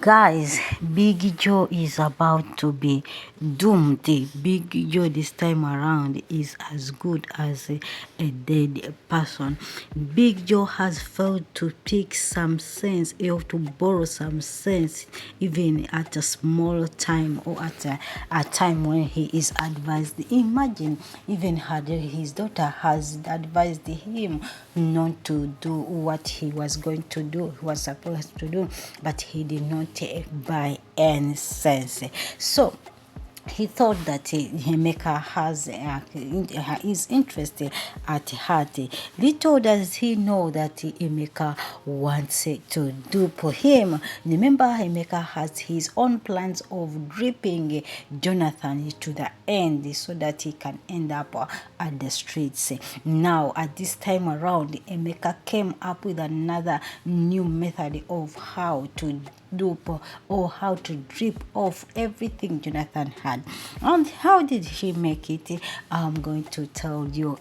Guys, Big Joe is about to be doomed. Big Joe this time around is as good as a dead person. Big Joe has failed to pick some sense or to borrow some sense even at a small time or at a time when he is advised. Imagine even had his daughter has advised him not to do what he was going to do, he was supposed to do, but he did not by any sense. So he thought that Emeka has is interested at heart. Little does he know that Emeka wants to dupe him. Remember, Emeka has his own plans of dripping Jonathan to the end so that he can end up at the streets. Now, at this time around, Emeka came up with another new method of how to dupe or how to drip off everything Jonathan had. And how did he make it? I'm going to tell you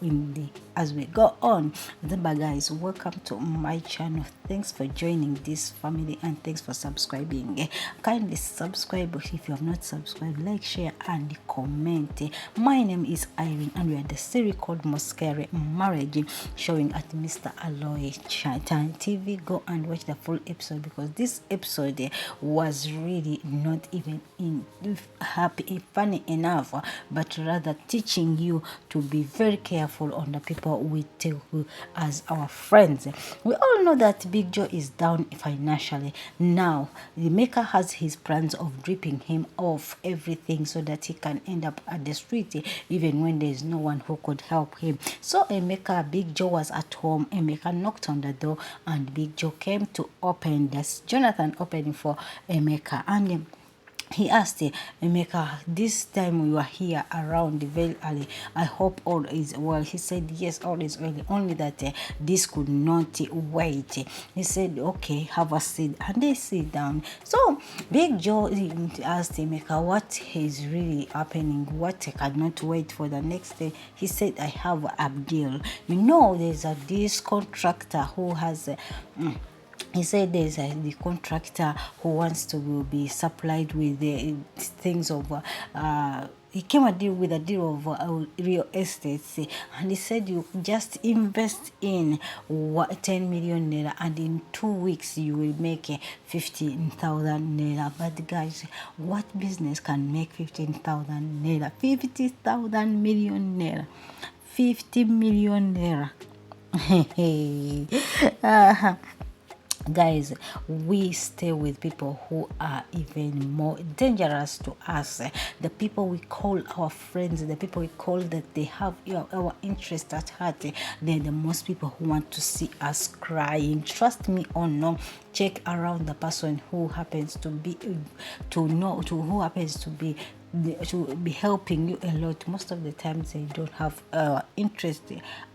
as we go on. Remember, guys, welcome to my channel. Thanks for joining this family and thanks for subscribing. Kindly subscribe if you have not subscribed, like, share and comment. My name is Irene and we are the series called Moscare Marriage, showing at Mr Aloy TV. Go and watch the full episode because this episode was really not even happy funny enough, but rather teaching you to be very careful on the people we take as our friends. We all know that Big Joe is down financially. Now the maker has his plans of dripping him off everything so that he can end up at the street even when there is no one who could help him. So Emeka, Big Joe was at home. Emeka knocked on the door and Big Joe came to open. That's Jonathan opening for Emeka, and he asked Emeka, this time we were here around very early. I hope all is well. He said, yes, all is well. Only that this could not wait. He said, okay, have a seat. And they sit down. So Big Joe asked Emeka, what is really happening? What cannot wait for the next day? He said, I have a deal. You know, there's this contractor who has... he said there's the contractor who wants to be supplied with the things of he came with a deal of real estate, and he said you just invest in 10 million naira and in 2 weeks you will make 15,000 naira. But guys, what business can make 15,000 naira? 50,000 million naira, 50 million naira. Guys, we stay with people who are even more dangerous to us. The people we call our friends, the people we call that they have our interest at heart, they're the most people who want to see us crying. Trust me or no, check around the person who happens to be who happens to be helping you a lot. Most of the times they don't have interest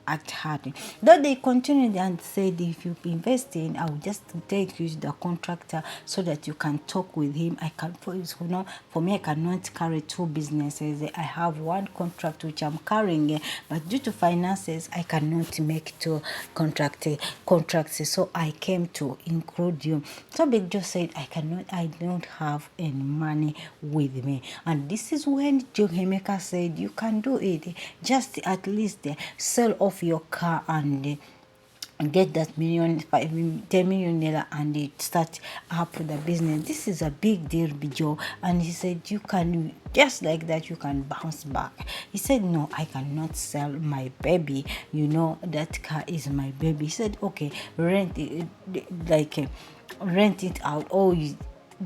at heart. Though they continued and said, if you invest in, I will just take you to the contractor so that you can talk with him. I can, for me, I cannot carry two businesses. I have one contract which I'm carrying, but due to finances, I cannot make two contracts. So I came to include you. So Big Joe said, I don't have any money with me. And this is when Joe Emeka said, you can do it. Just at least sell off your car and get that 10 million naira and start up the business. This is a big deal, Joe. And he said, you can, just like that, you can bounce back. He said, no, I cannot sell my baby. You know, that car is my baby. He said, okay, rent it out, or you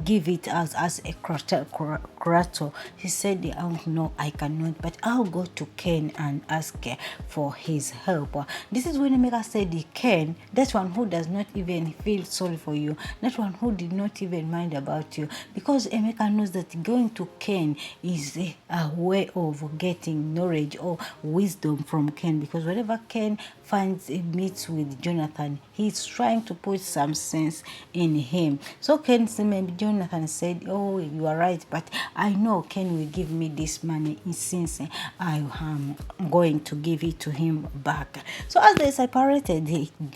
give it as a curator. He said, oh, no, I cannot, but I'll go to Ken and ask for his help. This is when Emeka said, Ken, that one who does not even feel sorry for you, that one who did not even mind about you, because Emeka knows that going to Ken is a way of getting knowledge or wisdom from Ken, because whatever Ken meets with Jonathan, he's trying to put some sense in him. So Ken said, maybe Jonathan said, oh, you are right, but I know Ken will give me this money since I am going to give it to him back. So as they separated,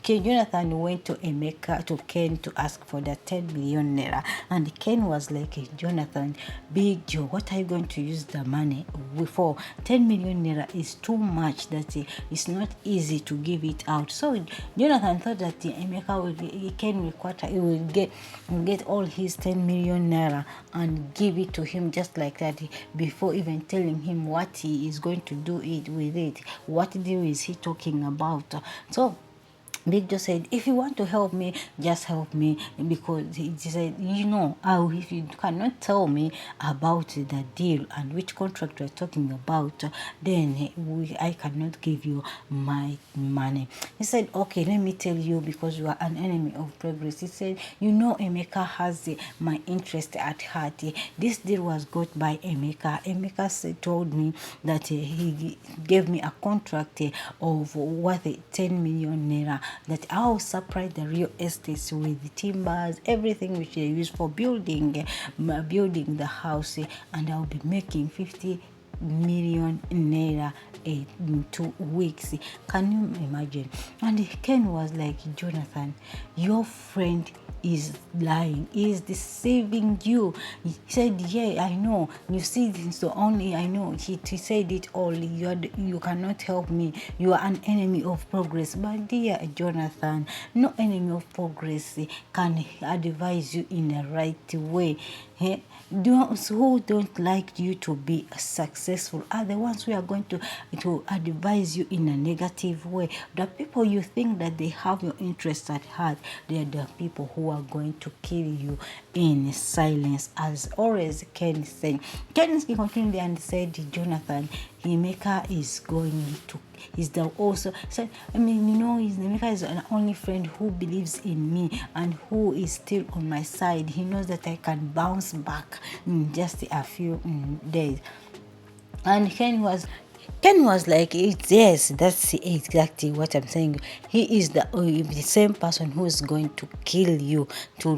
Jonathan went to Emeka, to Ken, to ask for the 10 million naira. And Ken was like, Jonathan, Big Joe, what are you going to use the money for? 10 million naira is too much, that it's not easy to give it out. So Jonathan thought that Emeka will, Ken will he will get all his 10 million naira and give it to him just like that, before even telling him what he is going to do it with it. What deal is he talking about? So Big Joe said, if you want to help me, just help me, because he said, if you cannot tell me about the deal and which contract we're talking about, then I cannot give you my money. He said, okay, let me tell you, because you are an enemy of progress. He said, Emeka has my interest at heart. This deal was got by Emeka. Emeka told me that he gave me a contract of worth 10 million naira, that I'll supply the real estates with timbers, everything which they use for building the house, and I'll be making 50 million naira in 2 weeks. Can you imagine? And Ken was like, Jonathan, your friend is lying, is deceiving you. He said, yeah, I know, you see this, so only I know he said it all. You cannot help me, you are an enemy of progress. But dear Jonathan, no enemy of progress can advise you in the right way. Those who don't like you to be successful are the ones who are going to advise you in a negative way. The people you think that they have your interests at heart, they are the people who are going to kill you in silence, as always Ken said. Ken continued and said, Jonathan, Emeka is going to, is the also said, Emeka is an only friend who believes in me and who is still on my side. He knows that I can bounce back in just a few days. And Ken was like, yes, that's exactly what I'm saying. He is the same person who is going to kill you to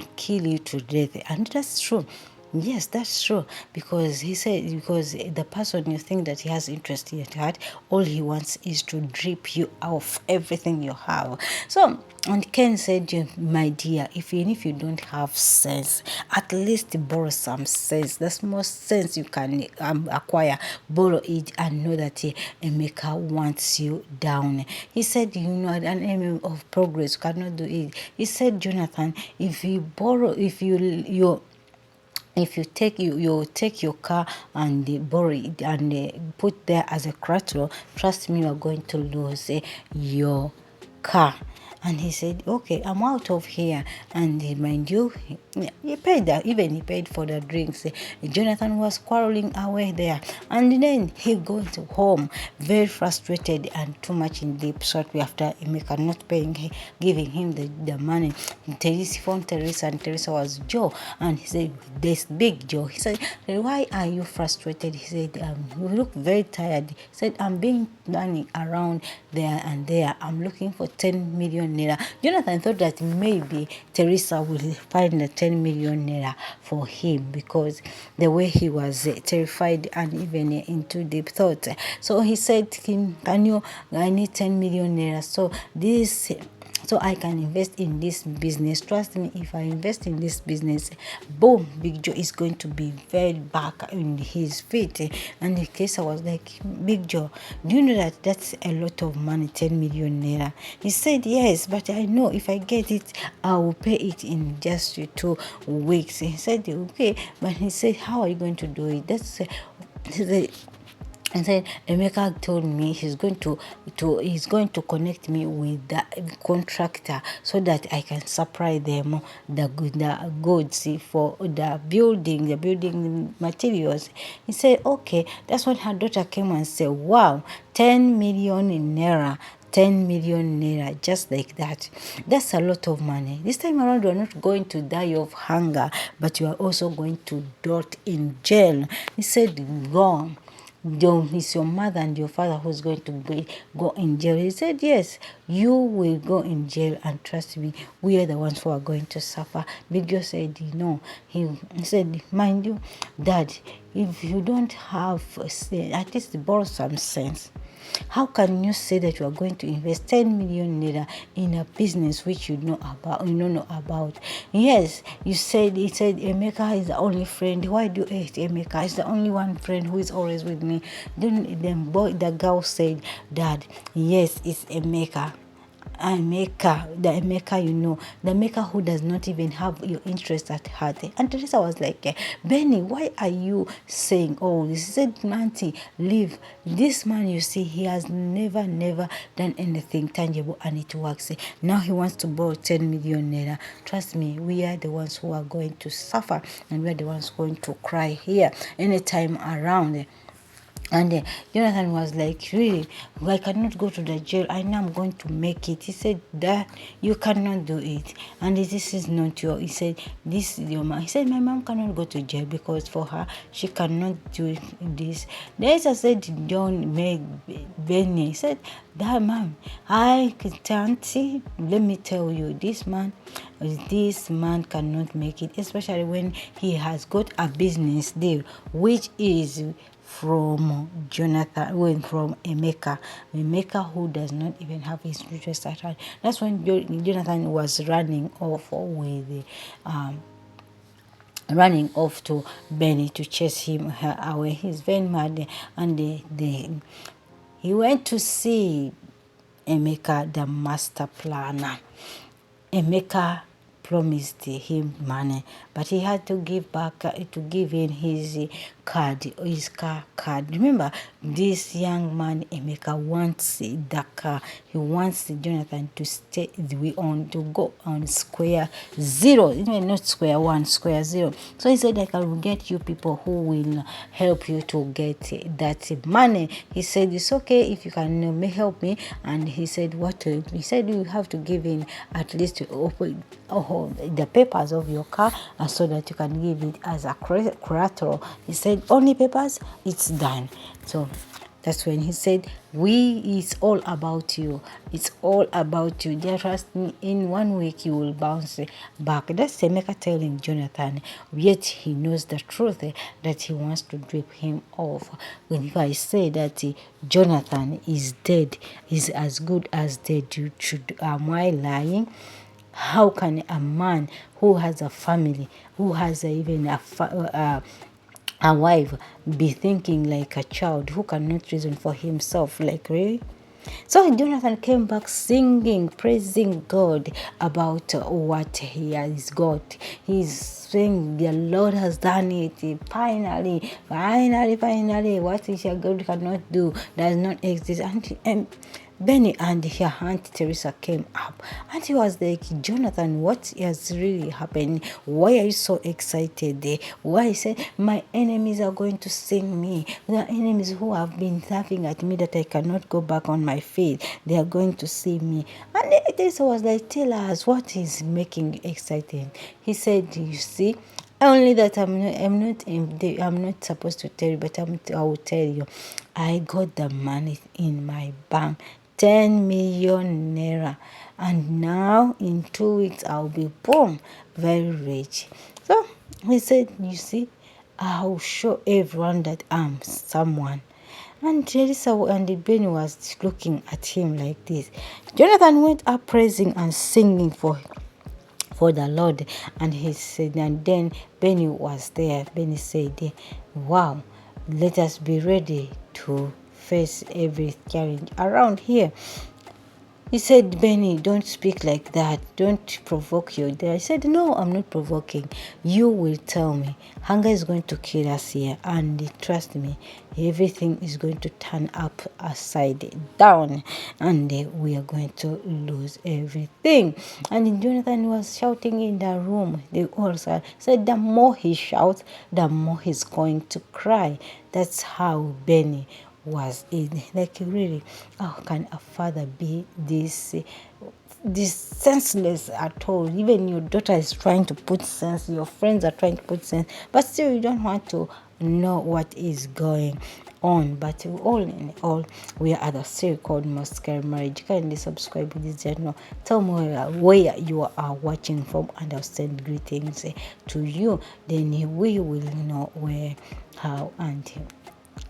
death. And that's true. Yes, that's true. Because he said, because the person you think that he has interest in heart, all he wants is to drip you off everything you have. So, and Ken said, my dear, even if you don't have sense, at least borrow some sense. The small sense you can acquire, borrow it and know that Emeka wants you down. He said, an enemy of progress cannot do it. He said, Jonathan, if you take your car and borrow it and put there as a collateral, trust me, you are going to lose your car. And he said, okay, I'm out of here. And mind you, he paid that. Even he paid for the drinks. Jonathan was quarreling away there. And then he got home very frustrated and too much in deep shortly after Emeka not paying, giving him the money. Teresa phoned Teresa, and Teresa was Joe. And he said, this Big Joe. He said, why are you frustrated? He said, you look very tired. He said, I'm being running around there and there. I'm looking for 10 million naira. Jonathan thought that maybe Teresa will find the 10 million naira for him, because the way he was terrified and even into deep thought. So he said, I need 10 million naira. So I can invest in this business. Trust me, if I invest in this business, boom, Big Joe is going to be very back in his feet. And in case I was like, Big Joe, do you know that that's a lot of money, 10 million naira? He said, yes, but I know if I get it, I will pay it in just 2 weeks. He said, okay, but he said, how are you going to do it? That's and then Emeka told me he's going to connect me with the contractor so that I can supply them the goods for the building materials. He said, okay. That's when her daughter came and said, wow, 10 million in naira. 10 million naira, just like that. That's a lot of money. This time around, you're not going to die of hunger, but you are also going to dot in jail. He said, go. it's your mother and your father who's going to go in jail. He said, yes, you will go in jail, and trust me, we are the ones who are going to suffer. Big Joe said, no. He said, mind you, Dad, if you don't have, at least borrow some sense. How can you say that you are going to invest 10 million naira in a business which you don't know about? Yes, he said Emeka is the only friend. Why do you hate Emeka? He's the only one friend who is always with me. Then the girl said, Dad, yes, it's Emeka. The Emeka, the Emeka who does not even have your interest at heart. And Teresa was like, Benny, why are you saying all this? He said, Auntie, leave. This man, you see, he has never done anything tangible, and it works. Now he wants to borrow 10 million naira. Trust me, we are the ones who are going to suffer, and we are the ones going to cry here anytime around. And Jonathan was like, really, I cannot go to the jail. I know I'm going to make it. He said, that you cannot do it. And this is not he said, this is your mom. He said, my mom cannot go to jail because for her, she cannot do this. Then I said, don't make Benny. He said, that mom, I can't see. Let me tell you, this man cannot make it, especially when he has got a business deal, which is from Jonathan, from Emeka who does not even have his interest at heart. That's when Jonathan was running off to Benny to chase him away. He's very mad, and he went to see Emeka, the master planner. Emeka promised him money, but he had to give in his car card. Remember, this young man Emeka wants the car. He wants Jonathan to to go on square zero, even not square one, square zero. So he said, I will get you people who will help you to get that money. He said, it's okay if you can help me. And he said, what? He said, you have to give in at least the papers of your car, so that you can give it as a collateral. He said, only papers, it's done. So that's when he said, it's all about you. It's all about you. Just in 1 week, you will bounce back. That's Emeka telling Jonathan, yet he knows the truth, that he wants to drip him off. When I say that Jonathan is dead, is as good as dead, am I lying? How can a man who has a family, who has even a wife, be thinking like a child who cannot reason for himself? Like, really? So Jonathan came back singing, praising God about what he has got. He's saying the Lord has done it. Finally, what is your God cannot do does not exist. And Benny and her Aunt Teresa came up, and he was like, Jonathan, what has really happened? Why are you so excited? Why? He said, my enemies are going to sing me. The enemies who have been laughing at me that I cannot go back on my feet, they are going to see me. And Teresa was like, tell us, what is making you excited? He said, you see, only that I'm not supposed to tell you, but I will tell you. I got the money in my bank, 10 million naira, and now in 2 weeks I'll be boom, very rich. So he said, you see, I'll show everyone that I'm someone. And Teresa and Benny was looking at him like this. Jonathan went up praising and singing for the Lord, and he said, and then Benny was there. Benny said, wow, let us be ready to face every challenge around here. He said, Benny, don't speak like that. Don't provoke your dad. I said, no, I'm not provoking. You will tell me. Hunger is going to kill us here. And trust me, everything is going to turn upside down. And we are going to lose everything. And Jonathan was shouting in the room. They all said, the more he shouts, the more he's going to cry. That's how Benny was in. Like, really, how can a father be this this senseless at all. Even your daughter is trying to put sense, your friends are trying to put sense, but still you don't want to know what is going on. But all in all, we are at a series called Must Marriage. Kindly subscribe to this channel. Tell me where you are watching from, and I'll send greetings to you. Then we will know where, how, and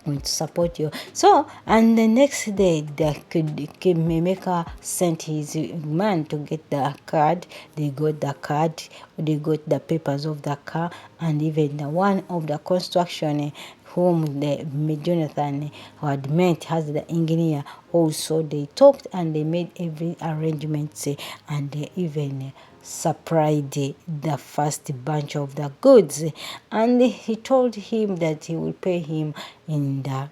will support you. So, and the next day, the maker sent his man to get the card. They got the card, they got the papers of the car, and even the one of the construction whom the Jonathan had met has the engineer. Also, they talked and they made every arrangement, and they even supplied the first bunch of the goods, and he told him that he will pay him in the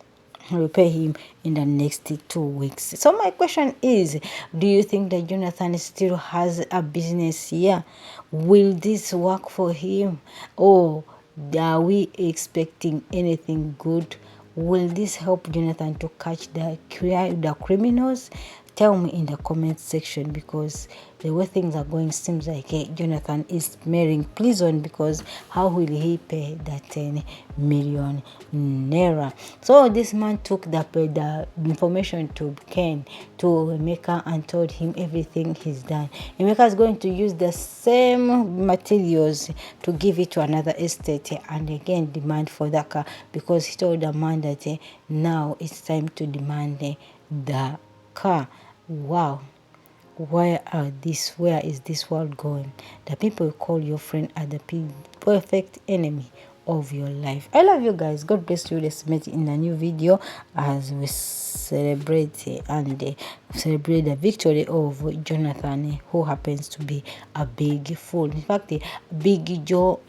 next 2 weeks. So my question is, do you think that Jonathan still has a business here? Will this work for him, or are we expecting anything good? Will this help Jonathan to catch the criminals? Tell me in the comment section, because the way things are going seems like Jonathan is marrying prison, because how will he pay that 10 million naira? So this man took the information to Ken, to Emeka, and told him everything he's done. Emeka is going to use the same materials to give it to another estate and again demand for that car, because he told the man that now it's time to demand the car. Wow. Where is this world going? The people you call your friend are the perfect enemy of your life. I love you guys. God bless you. Let's meet in a new video as we celebrate celebrate the victory of Jonathan, who happens to be a big fool. In fact, Big Joe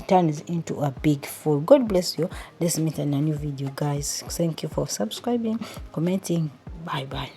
turns into a big fool. God bless you. Let's meet in a new video, guys. Thank you for subscribing, commenting. Bye bye.